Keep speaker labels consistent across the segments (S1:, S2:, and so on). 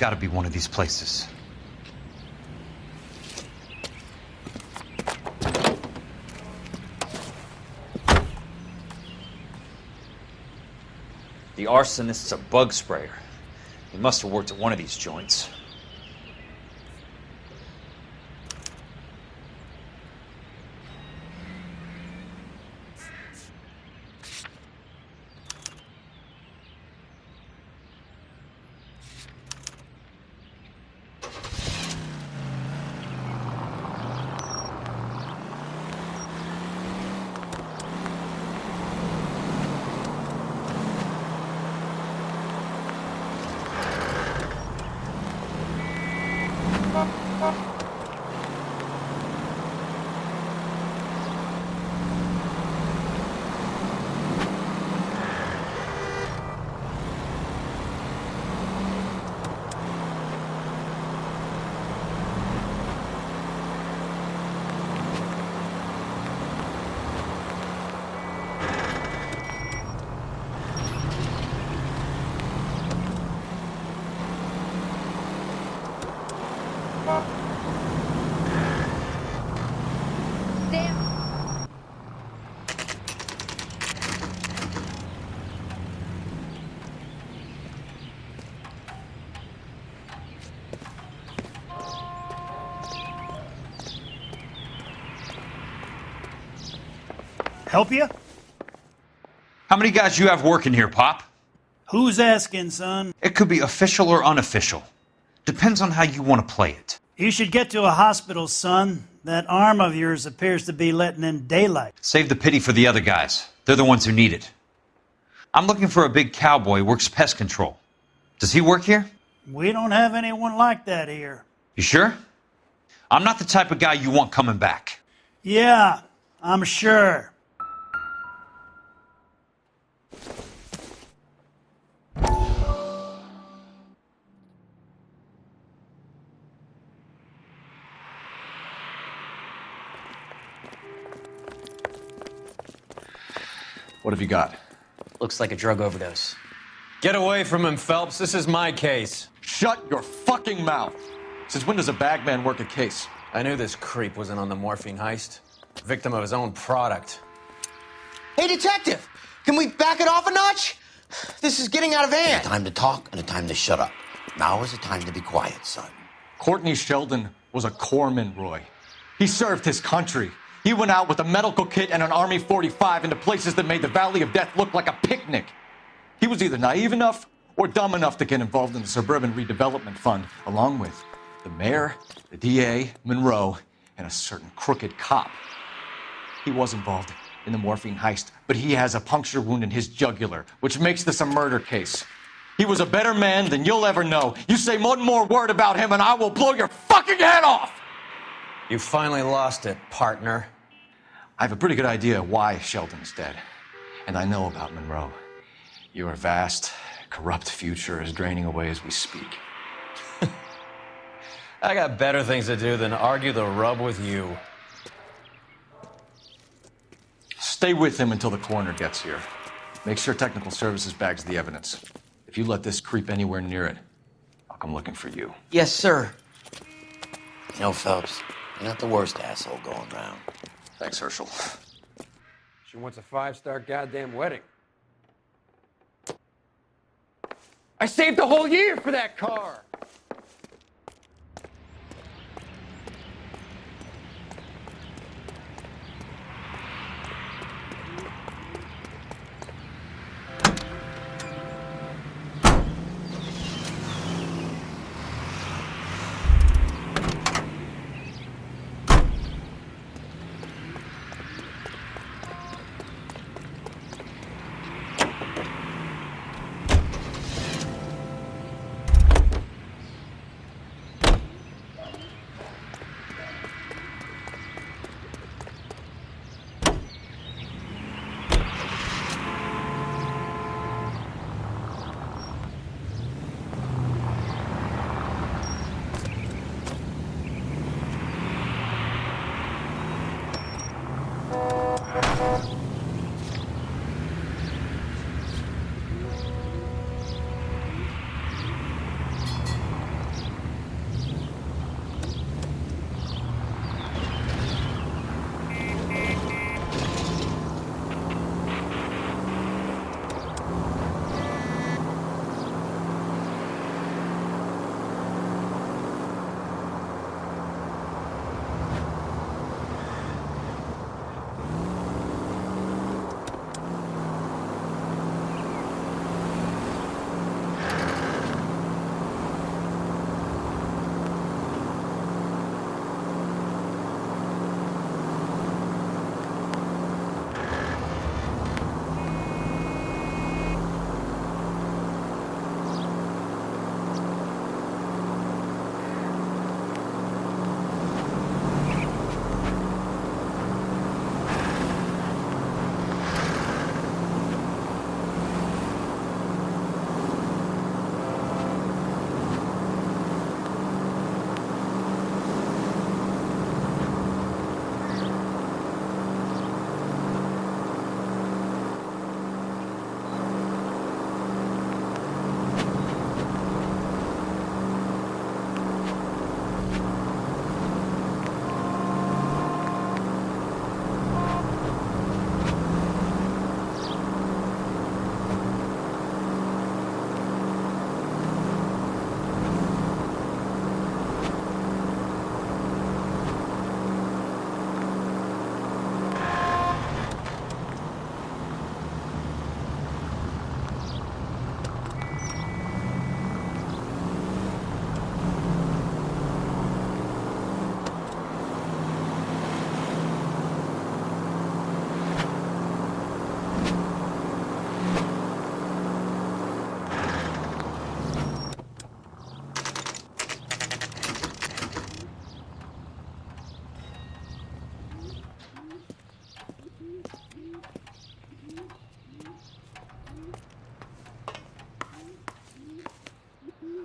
S1: got to be one of these places. The arsonist's a bug sprayer. He must have worked at one of these joints.
S2: Help you?
S1: How many guys you have working here, Pop?
S2: Who's asking, son?
S1: It could be official or unofficial. Depends on how you want to play it.
S2: You should get to a hospital, son. That arm of yours appears to be letting in daylight.
S1: Save the pity for the other guys. They're the ones who need it. I'm looking for a big cowboy who works pest control. Does he work here?
S2: We don't have anyone like that here.
S1: You sure? I'm not the type of guy you want coming back.
S2: Yeah, I'm sure.
S3: What have you got?
S4: Looks like a drug overdose.
S5: Get away from him, Phelps. This is my case.
S3: Shut your fucking mouth! Since when does a bagman work a case?
S5: I knew this creep was in on the morphine heist. Victim of his own product.
S6: Hey, detective! Can we back it off a notch? This is getting out of hand.
S7: A time to talk and a time to shut up. Now is the time to be quiet, son.
S3: Courtney Sheldon was a corpsman, Roy. He served his country. He went out with a medical kit and an Army 45 into places that made the Valley of Death look like a picnic. He was either naive enough or dumb enough to get involved in the Suburban Redevelopment Fund, along with the mayor, the DA, Monroe, and a certain crooked cop. He was involved in the morphine heist, but he has a puncture wound in his jugular, which makes this a murder case. He was a better man than you'll ever know. You say one more word about him and I will blow your fucking head off!
S5: You finally lost it, partner.
S3: I have a pretty good idea why Sheldon's dead. And I know about Monroe. Your vast, corrupt future is draining away as we speak.
S5: I got better things to do than argue the rub with you.
S3: Stay with him until the coroner gets here. Make sure technical services bags the evidence. If you let this creep anywhere near it, I'll come looking for you.
S6: Yes, sir.
S7: You know, Phelps, you're not the worst asshole going round.
S3: Thanks, Herschel.
S8: She wants a 5-star goddamn wedding. I saved a whole year for that car.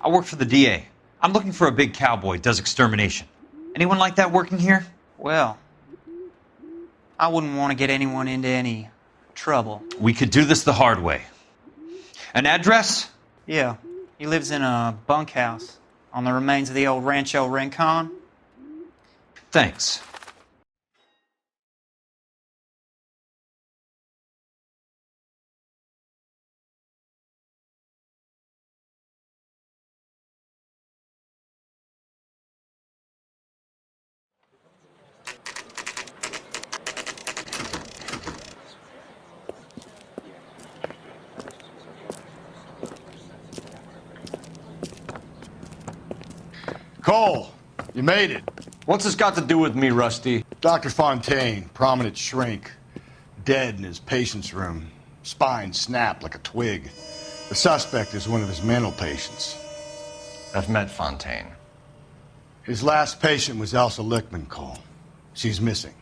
S1: I work for the DA. I'm looking for a big cowboy, does extermination. Anyone like that working here?
S9: Well, I wouldn't want to get anyone into any trouble.
S1: We could do this the hard way. An address?
S9: Yeah, he lives in a bunkhouse on the remains of the old Rancho Rincon.
S1: Thanks.
S10: Cole, you made it.
S3: What's this got to do with me, Rusty?
S10: Dr. Fontaine, prominent shrink, dead in his patient's room. Spine snapped like a twig. The suspect is one of his mental patients.
S3: I've met Fontaine.
S10: His last patient was Elsa Lickman, Cole. She's missing.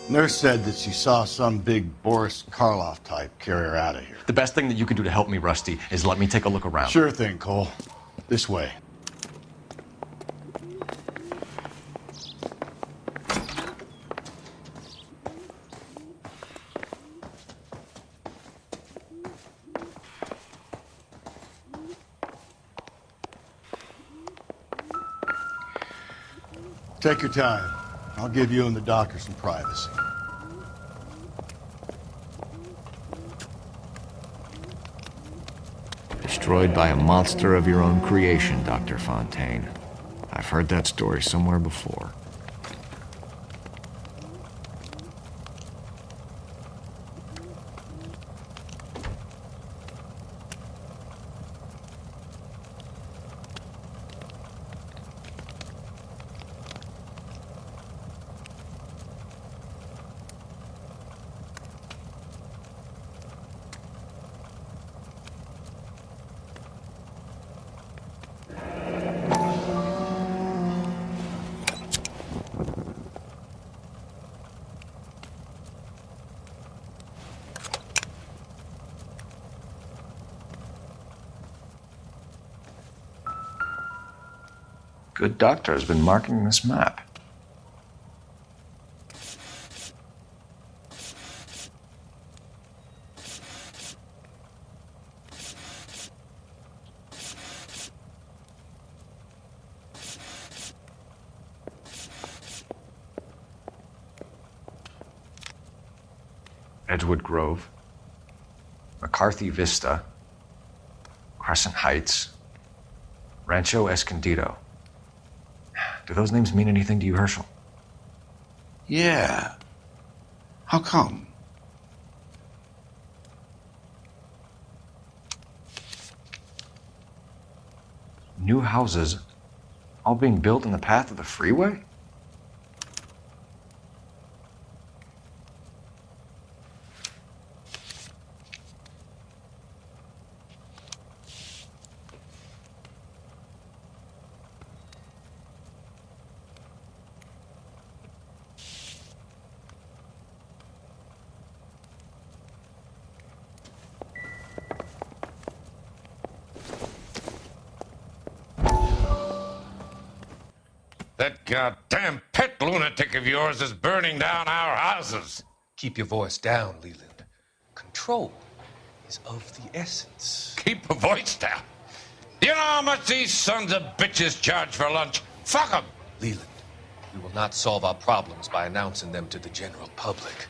S10: Nurse said that she saw some big Boris Karloff type carry her out of here.
S3: The best thing that you can do to help me, Rusty, is let me take a look around.
S10: Sure thing, Cole. This way. Take your time. I'll give you and the doctor some privacy.
S11: Destroyed by a monster of your own creation, Dr. Fontaine. I've heard that story somewhere before. Good doctor has been marking this map. Edgewood Grove, McCarthy Vista, Crescent Heights, Rancho Escondido. Do those names mean anything to you, Herschel?
S7: Yeah. How come?
S11: New houses all being built in the path of the freeway?
S12: That goddamn pet lunatic of yours is burning down our houses.
S13: Keep your voice down, Leland. Control is of the essence.
S12: Keep your voice down. You know how much these sons of bitches charge for lunch? Fuck them.
S13: Leland, we will not solve our problems by announcing them to the general public.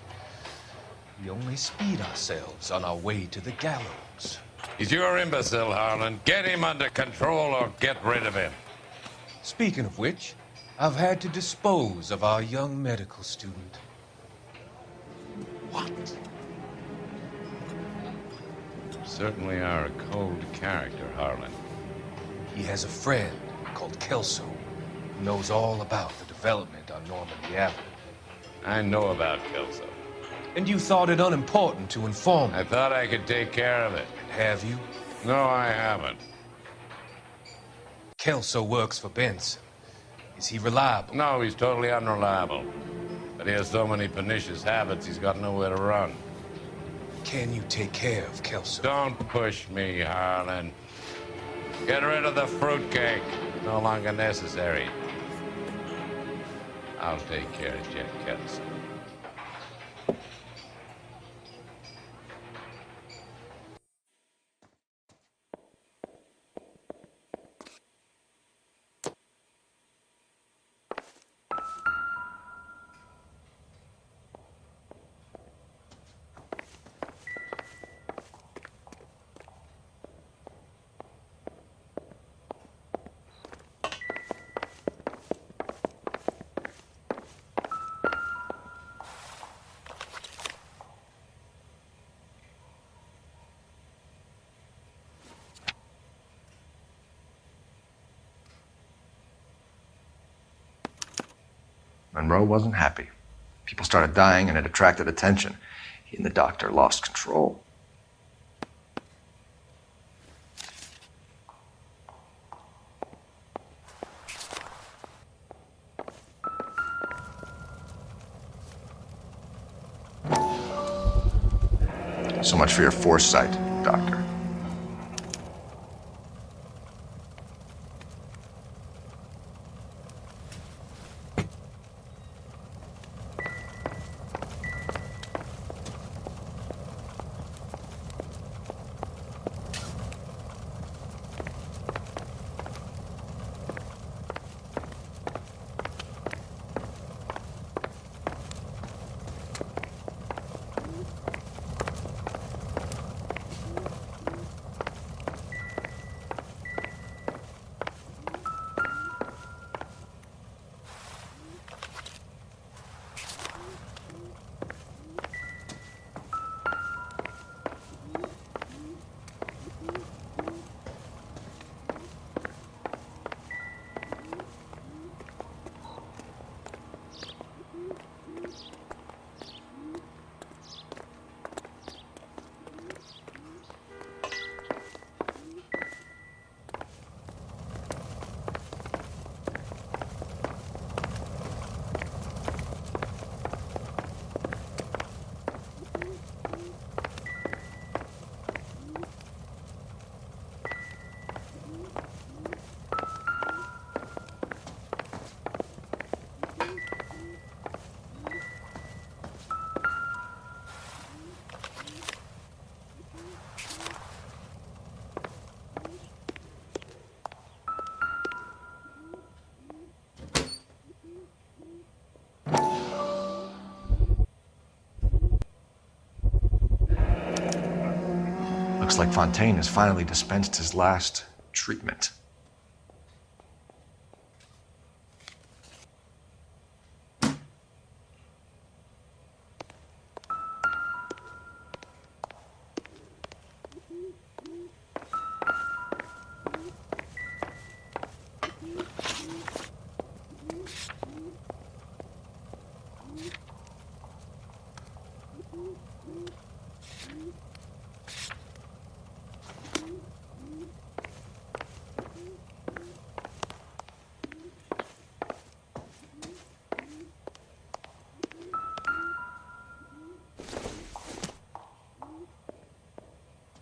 S13: We only speed ourselves on our way to the gallows.
S12: He's your imbecile, Harlan. Get him under control or get rid of him.
S13: Speaking of which, I've had to dispose of our young medical student.
S12: What? You certainly are a cold character, Harlan.
S13: He has a friend called Kelso who knows all about the development on Normandy Avenue.
S12: I know about Kelso.
S13: And you thought it unimportant to inform me.
S12: I thought I could take care of it.
S13: And have you?
S12: No, I haven't.
S13: Kelso works for Benson. Is he reliable?
S12: No, he's totally unreliable. But he has so many pernicious habits, he's got nowhere to run.
S13: can you take care of Kelso?
S12: Don't push me, Harlan. Get rid of the fruitcake. No longer necessary. I'll take care of Jack Kelso.
S11: Monroe wasn't happy. People started dying and it attracted attention. He and the doctor lost control. So much for your foresight, Doctor. Looks like Fontaine has finally dispensed his last treatment.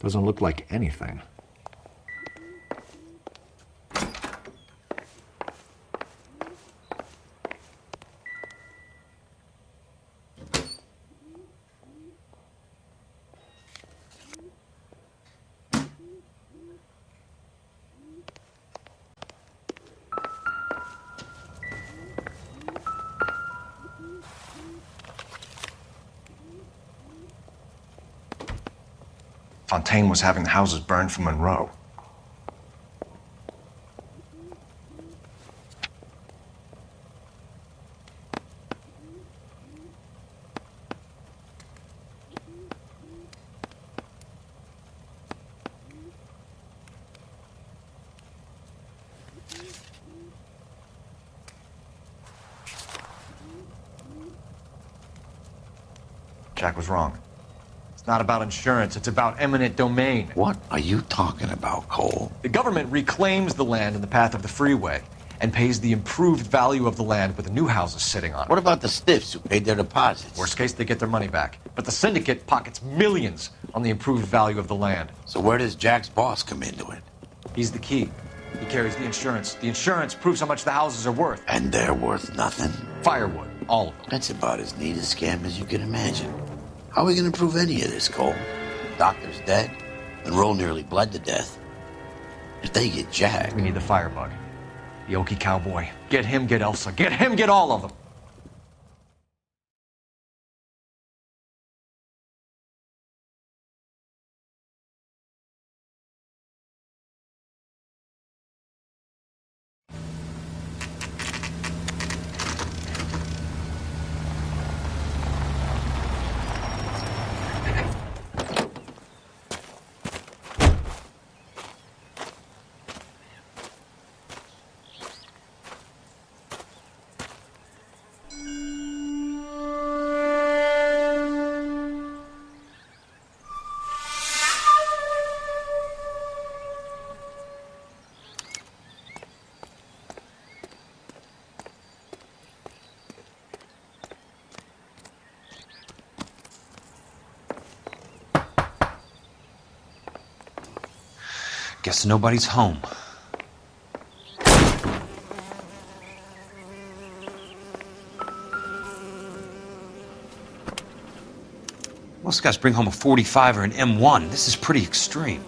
S11: Doesn't look like anything. Fontaine was having the houses burned for Monroe. Jack was wrong. It's not about insurance, it's about eminent domain.
S7: What are you talking about, Cole?
S3: The government reclaims the land in the path of the freeway and pays the improved value of the land with the new houses sitting on it.
S7: What about the stiffs who paid their deposits?
S3: Worst case, they get their money back. But the syndicate pockets millions
S11: on the improved value of the land.
S7: So where does Jack's boss come into it?
S11: He's the key. He carries the insurance. The insurance proves how much the houses are worth.
S7: And they're worth nothing?
S11: Firewood, all of them.
S7: That's about as neat a scam as you can imagine. How are we going to prove any of this, Cole? Doctor's dead. Monroe nearly bled to death. If they get Jack...
S11: We need the firebug. The Okie cowboy. Get him, get Elsa. Get him, get all of them.
S1: Guess nobody's home. Most guys bring home a 45 or an M1. This is pretty extreme.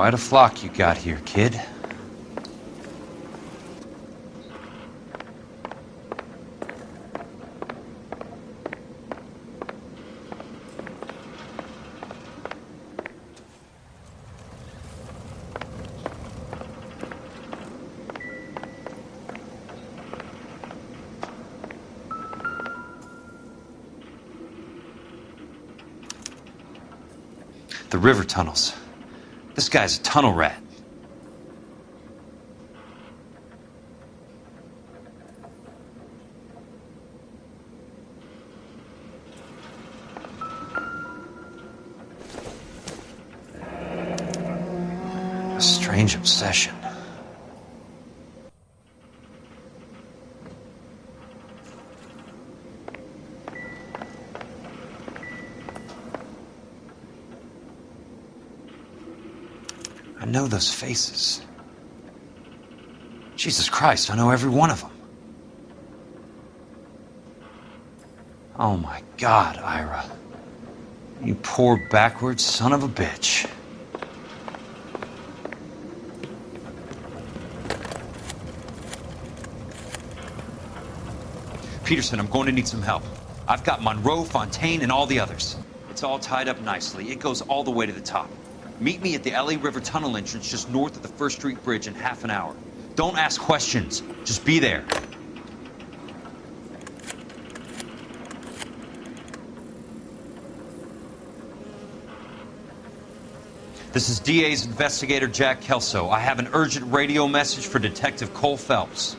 S1: Quite a flock you got here, kid. The river tunnels. This guy's a tunnel rat. A strange obsession. I know those faces. Jesus Christ, I know every one of them. Oh my God, Ira. You poor backwards son of a bitch. Peterson, I'm going to need some help. I've got Monroe, Fontaine, and all the others. It's all tied up nicely. It goes all the way to the top. Meet me at the LA River Tunnel entrance just north of the 1st Street Bridge in half an hour. Don't ask questions. Just be there. This is DA's investigator Jack Kelso. I have an urgent radio message for Detective Cole Phelps.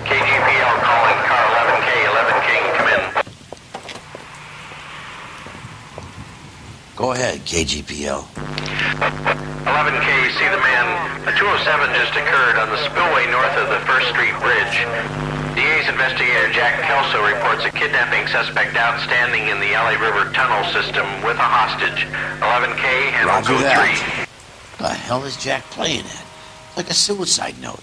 S14: KGPL calling car 11K, 11K, come in.
S7: Go ahead, KGPL.
S14: 11K, see the man. A 207 just occurred on the spillway north of the 1st Street Bridge. DA's investigator Jack Kelso reports a kidnapping suspect outstanding in the LA River tunnel system with a hostage. 11K, handle
S7: Roger
S14: code
S7: that.
S14: 3.
S7: The hell is Jack playing at? Like a suicide note.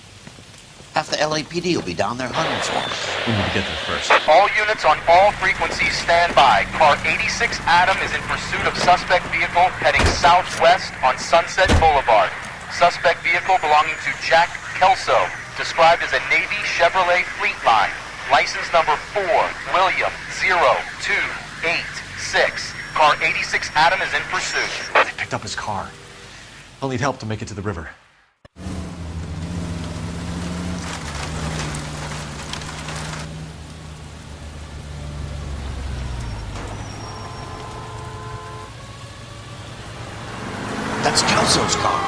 S7: Half the LAPD will be down there hunting for him.
S11: We need to get there first.
S15: All units on all frequencies stand by. Car 86 Adam is in pursuit of suspect vehicle heading southwest on Sunset Boulevard. Suspect vehicle belonging to Jack Kelso, described as a Navy Chevrolet Fleetline. License number 4, William 0286. Car 86 Adam is in pursuit.
S11: They picked up his car. I'll need help to make it to the river.
S7: That's Kelso's car.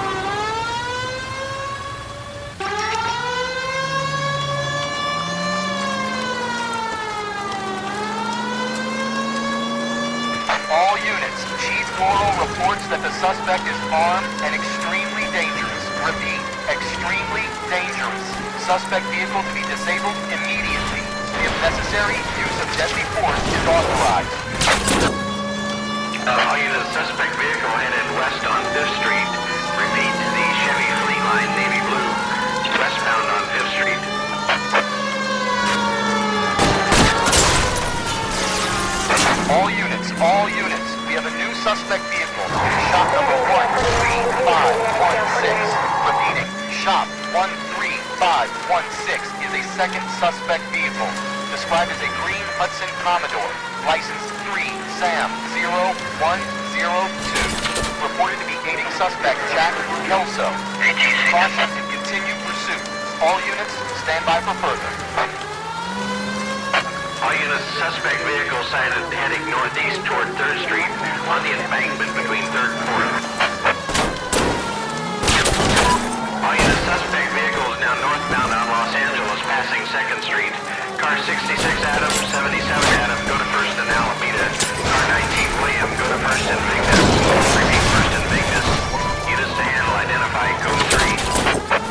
S15: All units, Chief Doral reports that the suspect is armed and extremely dangerous. Repeat, extremely dangerous. Suspect vehicle to be disabled immediately. If necessary, use of deadly force is authorized.
S14: All units, suspect vehicle headed west on 5th Street. Repeat, the Chevy Fleetline navy blue, westbound on 5th Street.
S15: All units, we have a new suspect vehicle. Shop number 13516. Repeating, shop 13516 is a second suspect vehicle, described as a green Hudson Commodore, license 3 Sam 0102. Reported to be aiding suspect Jack Kelso. Caution and continued pursuit. All units, stand by for further.
S14: All units, suspect vehicle sighted heading northeast toward 3rd Street on the embankment between 3rd and 4th. All units, suspect vehicle is now northbound on Los Angeles, passing 2nd Street. Car 66 Adam, 77 Adam, go to 1st and Alameda. Car 19 William, go to 1st and Vignes. Repeat, 1st and Vignes. Units to handle, identify, code 3.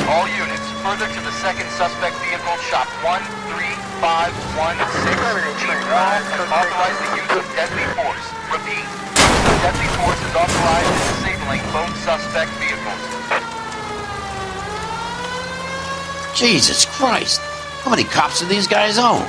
S15: All units, further to the second suspect vehicle, shop 13516. Chief Doral has authorized the use of deadly force. Repeat, deadly force is authorized in disabling both suspect vehicles.
S7: Jesus Christ. How many cops do these guys own?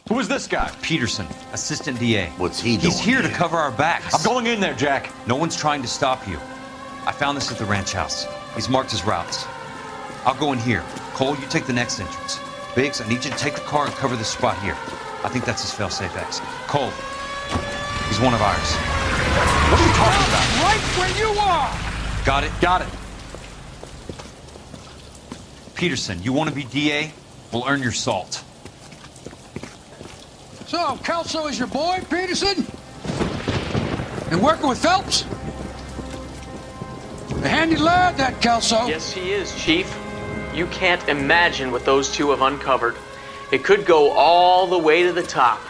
S3: Who is this guy?
S1: Peterson, assistant DA.
S7: What's he doing?
S1: He's here to cover our backs.
S3: I'm going in there, Jack.
S1: No one's trying to stop you. I found this at the ranch house. He's marked his routes. I'll go in here. Cole, you take the next entrance. Biggs, I need you to take the car and cover this spot here. I think that's his fail-safe exit. Cole, he's one of ours.
S3: What are you talking about?
S8: Right where you are!
S1: Got it?
S3: Got it.
S1: Peterson, you want to be DA? We'll earn your salt.
S8: So, Kelso is your boy, Peterson? And working with Phelps? A handy lad, that Kelso.
S16: Yes, he is, Chief. You can't imagine what those two have uncovered. It could go all the way to the top.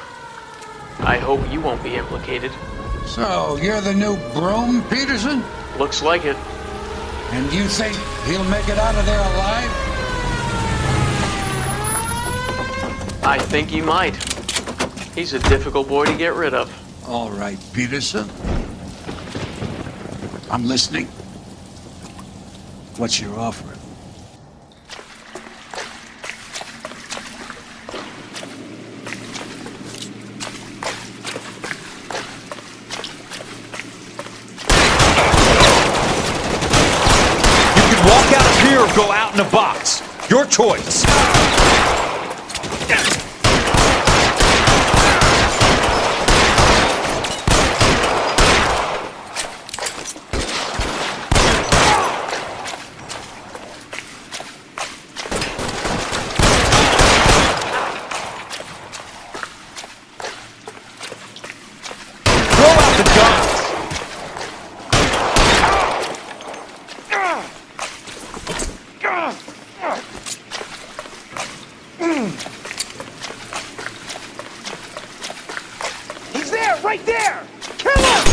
S16: I hope you won't be implicated.
S8: So, you're the new Broom, Peterson?
S16: Looks like it.
S8: And you think he'll make it out of there alive?
S16: I think he might. He's a difficult boy to get rid of.
S8: All right, Peterson. I'm listening. What's your offer?
S1: Walk out of here or go out in a box. Your choice. Throw out the guns.
S6: He's there, right there! Kill him!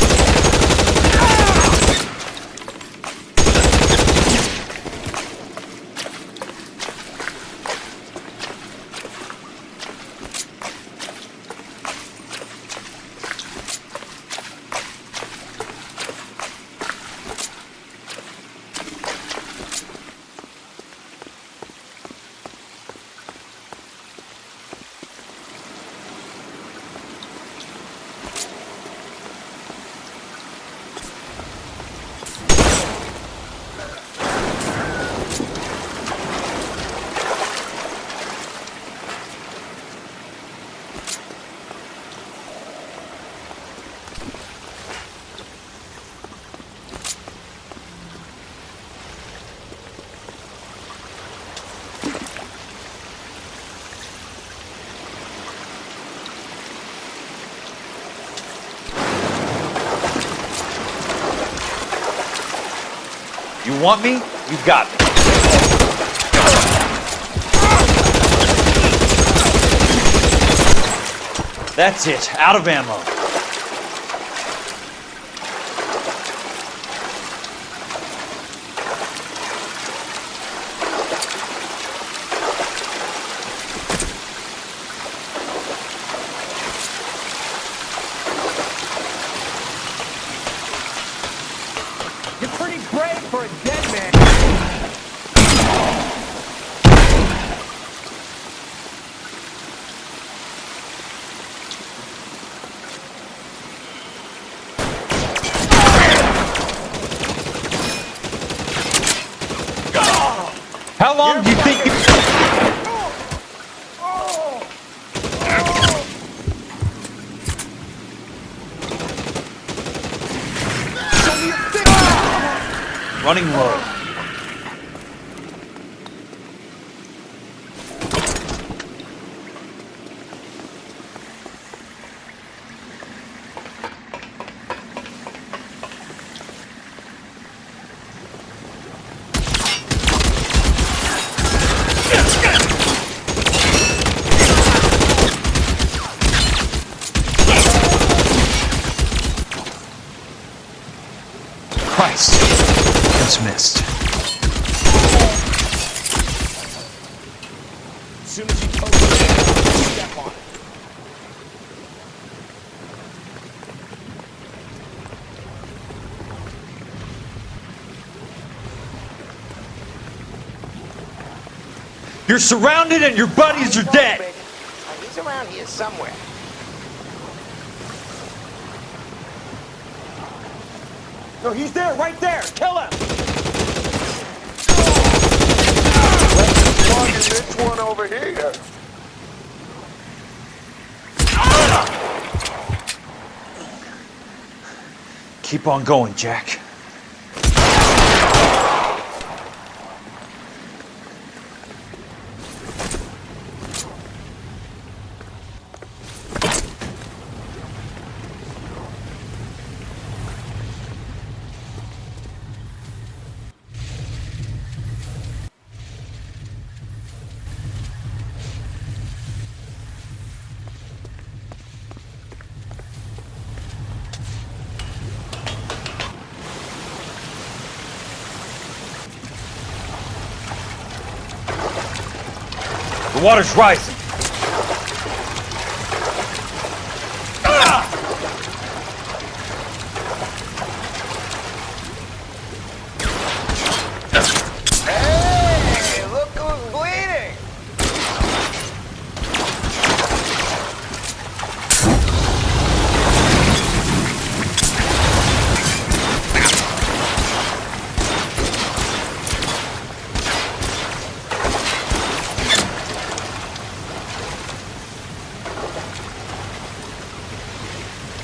S1: You want me? You got me. That's it. Out of ammo.
S6: You're pretty brave for a dead man.
S1: How long do you think you... Running low. Christ. Just missed.
S6: As soon as you poke it, step on it.
S1: You're surrounded and your buddies are dead.
S6: He's around here somewhere. No, he's there, right there. Kill him.
S17: This one over here.
S1: Keep on going, Jack. The water's rising.
S17: Hey, look who's bleeding!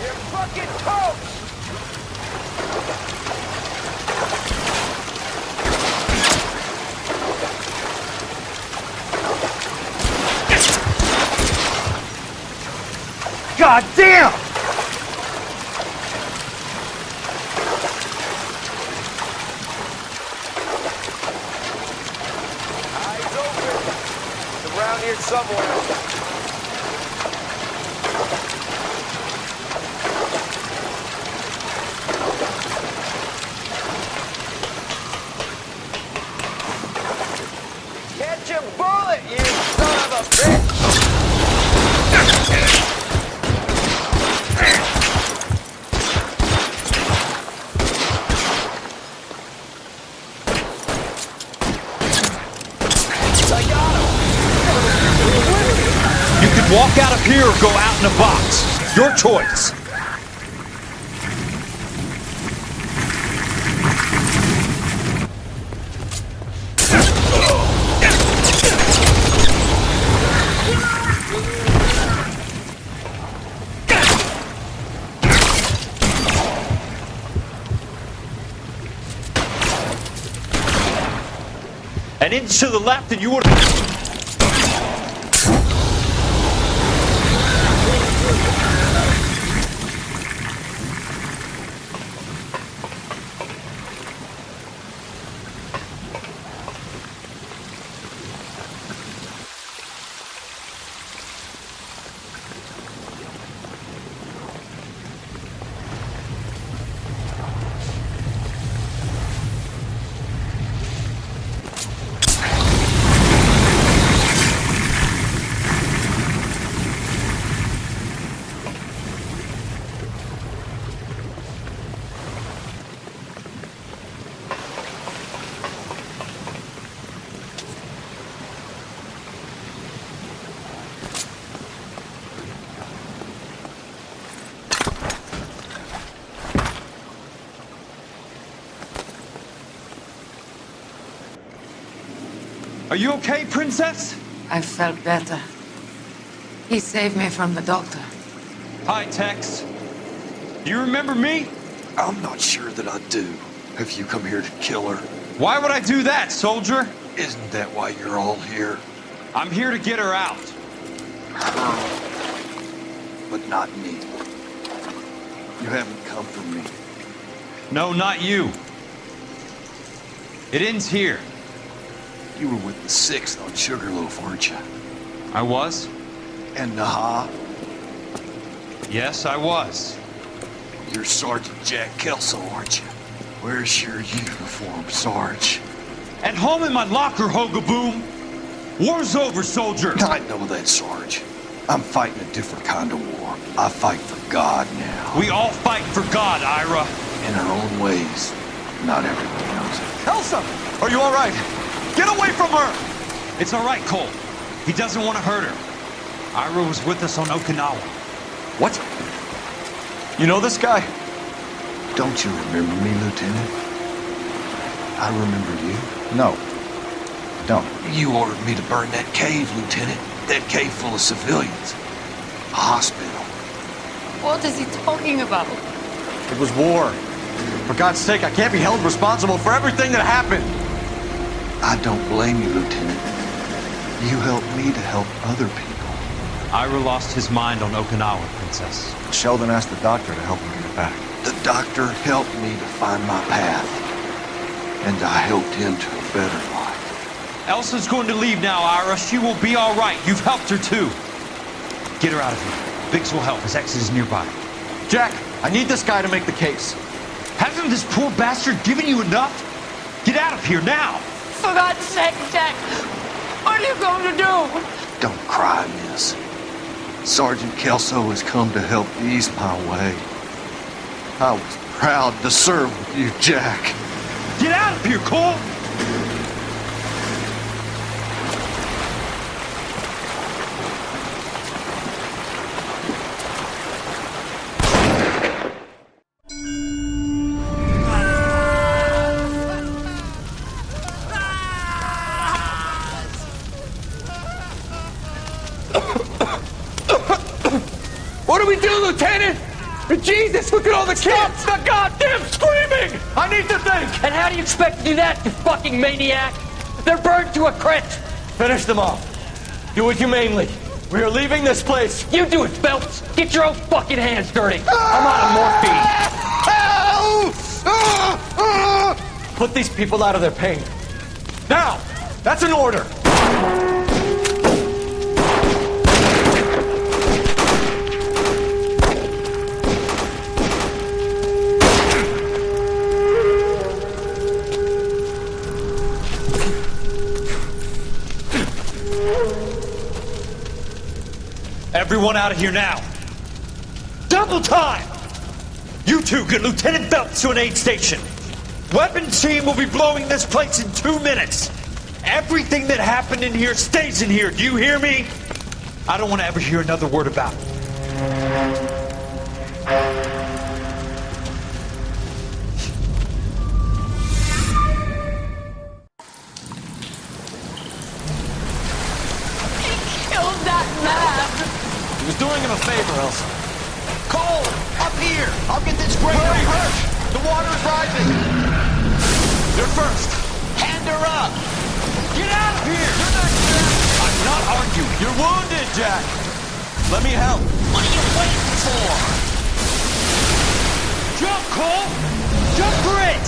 S17: You're fucking toast!
S1: God damn!
S17: Eyes open. It's around here somewhere. Catch a bullet, you son of a bitch! I got him!
S1: You could walk out of here or go out in a box. Your choice. An inch to the left and you would... Are you okay, Princess?
S18: I felt better. He saved me from the doctor.
S1: Hi, Tex. Do you remember me?
S19: I'm not sure that I do. Have you come here to kill her?
S1: Why would I do that, soldier?
S19: Isn't that why you're all here?
S1: I'm here to get her out.
S19: Her. But not me. You haven't come for me.
S1: No, not you. It ends here.
S19: You were with the 6th on Sugarloaf, weren't you?
S1: I was?
S19: And Naha?
S1: Yes, I was.
S19: You're Sergeant Jack Kelso, aren't you? Where's your uniform, Sarge?
S1: At home in my locker, Hogaboom. War's over, soldier.
S19: I know that, Sarge. I'm fighting a different kind of war. I fight for God now.
S1: We all fight for God, Ira.
S19: In our own ways. Not everyone knows it.
S3: Elsa! Are you all right? Get away from her!
S1: It's all right, Cole. He doesn't want to hurt her. Ira was with us on Okinawa.
S3: What? You know this guy?
S19: Don't you remember me, Lieutenant? I remember you.
S3: No. Don't.
S19: You ordered me to burn that cave, Lieutenant. That cave full of civilians. A hospital.
S18: What is he talking about?
S3: It was war. For God's sake, I can't be held responsible for everything that happened.
S19: I don't blame you, Lieutenant. You helped me to help other people.
S1: Ira lost his mind on Okinawa, Princess.
S3: Sheldon asked the doctor to help him get it back.
S19: The doctor helped me to find my path. And I helped him to a better life.
S1: Elsa's going to leave now, Ira. She will be all right. You've helped her, too. Get her out of here. Biggs will help. His exit is nearby.
S3: Jack, I need this guy to make the case.
S1: Hasn't this poor bastard given you enough? Get out of here now!
S18: For God's sake, Jack, what are you going to do?
S19: Don't cry, miss. Sergeant Kelso has come to help ease my way. I was proud to serve with you, Jack.
S11: Get out of here, Cole!
S17: What do we do, Lieutenant? Jesus, look at all the kids!
S3: Stop the goddamn screaming! I need to think!
S17: And how do you expect to do that, you fucking maniac? They're burned to a crisp!
S3: Finish them off. Do it humanely. We are leaving this place.
S17: You do it, Phelps! Get your own fucking hands dirty! I'm out of morphine!
S3: Put these people out of their pain. Now! That's an order!
S11: Everyone out of here now. Double time! You two get Lieutenant Phelps to an aid station. Weapons team will be blowing this place in 2 minutes. Everything that happened in here stays in here. Do you hear me? I don't want to ever hear another word about it.
S3: He was doing him a favor, Elsa.
S6: Cole, up here. I'll get this great hurt. The water's rising.
S3: You're first.
S6: Hand her up.
S3: Get out of here! You're not Jack! I'm not arguing. You're wounded, Jack. Let me help.
S6: What are you waiting for?
S11: Jump, Cole! Jump for it!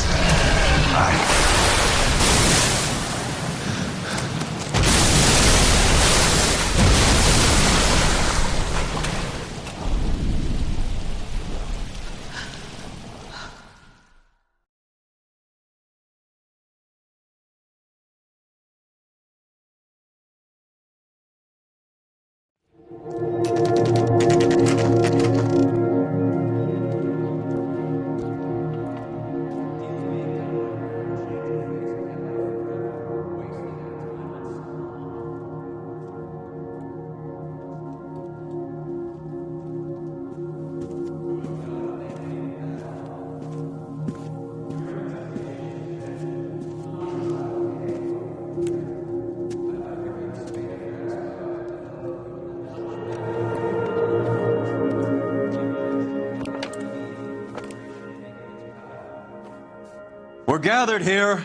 S1: We're gathered here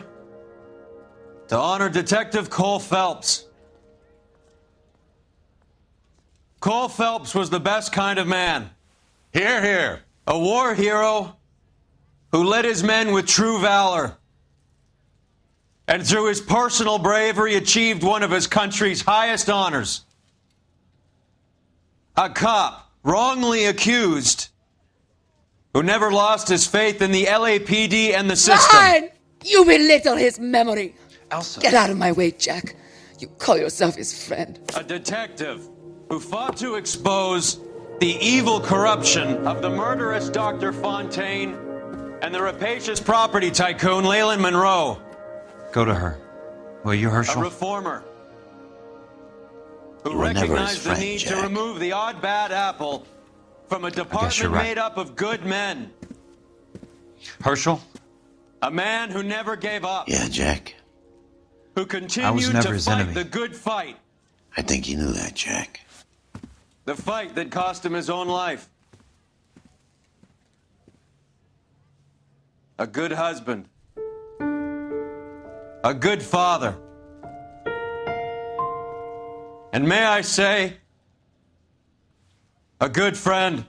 S1: to honor Detective Cole Phelps. Cole Phelps was the best kind of man. Hear, hear. A war hero who led his men with true valor. And through his personal bravery achieved one of his country's highest honors. A cop wrongly accused who never lost his faith in the LAPD and the system.
S18: Fine! You belittle his memory.
S1: Elsa.
S18: Get out of my way, Jack. You call yourself his friend.
S1: A detective who fought to expose the evil corruption of the murderous Dr. Fontaine and the rapacious property tycoon Leyland Monroe. Go to her. Will you, Herschel? A reformer who recognized the need to remove the odd bad apple from a department made up of good men. Herschel? A man who never gave up.
S7: Yeah, Jack.
S1: Who continued to fight the good fight.
S7: I think you knew that, Jack.
S1: The fight that cost him his own life. A good husband. A good father. And may I say, a good friend.